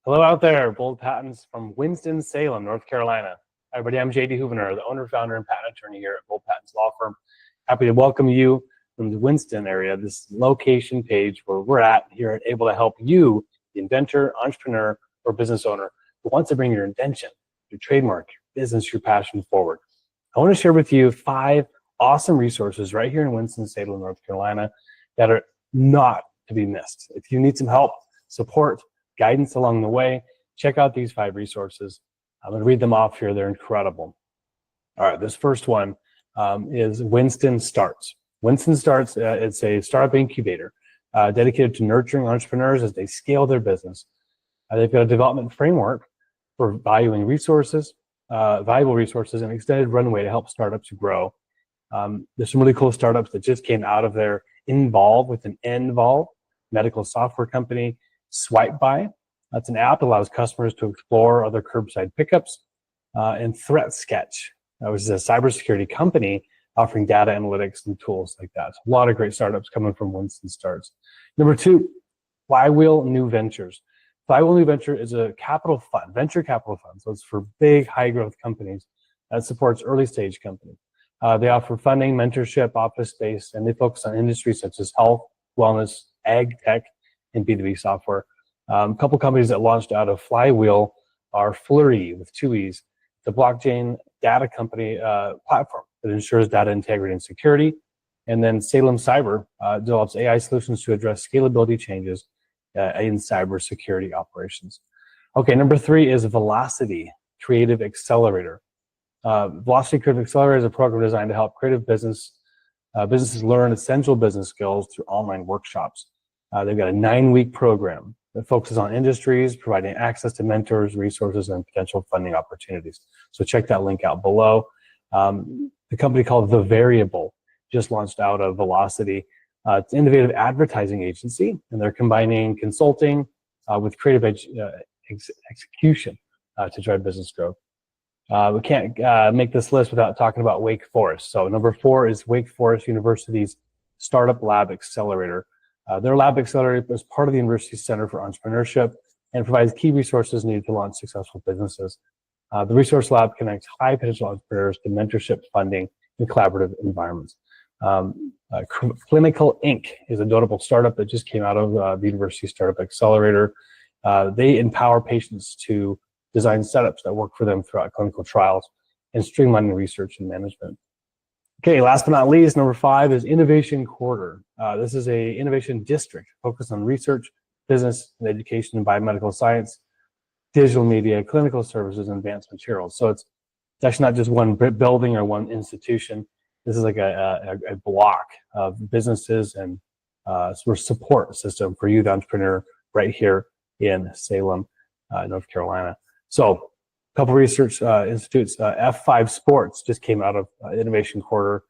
Hello out there, bold patents from Winston-Salem, North Carolina. Hi everybody, I'm JD Houvener, the owner, founder, and patent attorney here at Bold Patents Law Firm. Happy to welcome you from the Winston area, this location page where we're at here, able to help you, the inventor, entrepreneur, or business owner who wants to bring your invention, your trademark, your business, your passion forward. I want to share with you 5 awesome resources right here in Winston-Salem, North Carolina that are not to be missed. If you need some help, support, guidance along the way, check out these 5 resources. I'm going to read them off here. They're incredible. All right, this first one is Winston Starts. Winston Starts, it's a startup incubator dedicated to nurturing entrepreneurs as they scale their business. They've got a development framework for valuing resources, valuable resources, and extended runway to help startups grow. There's some really cool startups that just came out of their Involve with an Involve medical software company. Swipe By, that's an app that allows customers to explore other curbside pickups, and Threat Sketch, which is a cybersecurity company offering data analytics and tools like that. So a lot of great startups coming from Winston Starts. Number 2, Flywheel New Ventures. Flywheel New Venture is a capital fund, venture capital fund. So it's for big, high growth companies that supports early stage companies. They offer funding, mentorship, office space, and they focus on industries such as health, wellness, ag, tech, and B2B software. A couple companies that launched out of Flywheel are Flurry with 2 E's, the blockchain data company platform that ensures data integrity and security. And then Salem Cyber develops AI solutions to address scalability changes in cybersecurity operations. Okay, number 3 is Velocity Creative Accelerator. Velocity Creative Accelerator is a program designed to help creative businesses learn essential business skills through online workshops. They've got a 9-week program that focuses on industries, providing access to mentors, resources, and potential funding opportunities. So check that link out below. The company called The Variable just launched out of Velocity. It's an innovative advertising agency, and they're combining consulting with creative execution to drive business growth. We can't make this list without talking about Wake Forest. So number 4 is Wake Forest University's Startup Lab Accelerator. Their lab accelerator is part of the university's Center for Entrepreneurship and provides key resources needed to launch successful businesses. The Resource Lab connects high potential entrepreneurs to mentorship, funding, and collaborative environments. Clinical Inc. is a notable startup that just came out of the University Startup Accelerator. They empower patients to design setups that work for them throughout clinical trials and streamlining research and management. Okay, last but not least, number 5 is Innovation Quarter. This is a innovation district focused on research, business, and education in biomedical science, digital media, clinical services, and advanced materials. So it's actually not just one building or one institution. This is like a block of businesses and sort of support system for you, the entrepreneur, right here in Salem, North Carolina. So a couple research institutes, F5 Sports just came out of Innovation Quarter.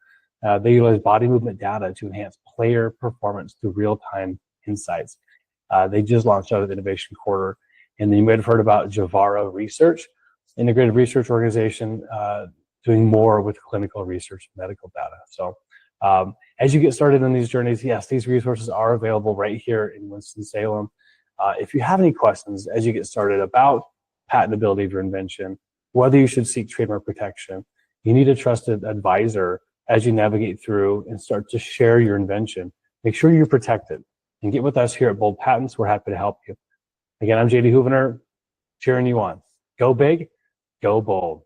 They utilize body movement data to enhance player performance through real-time insights. They just launched out of Innovation Quarter. And then you might have heard about Javara Research, integrated research organization doing more with clinical research and medical data. So as you get started on these journeys, yes, these resources are available right here in Winston-Salem. If you have any questions as you get started about patentability of your invention, whether you should seek trademark protection, you need a trusted advisor as you navigate through and start to share your invention. Make sure you're protected and get with us here at Bold Patents. We're happy to help you. Again, I'm JD Houvener, cheering you on. Go big, go bold.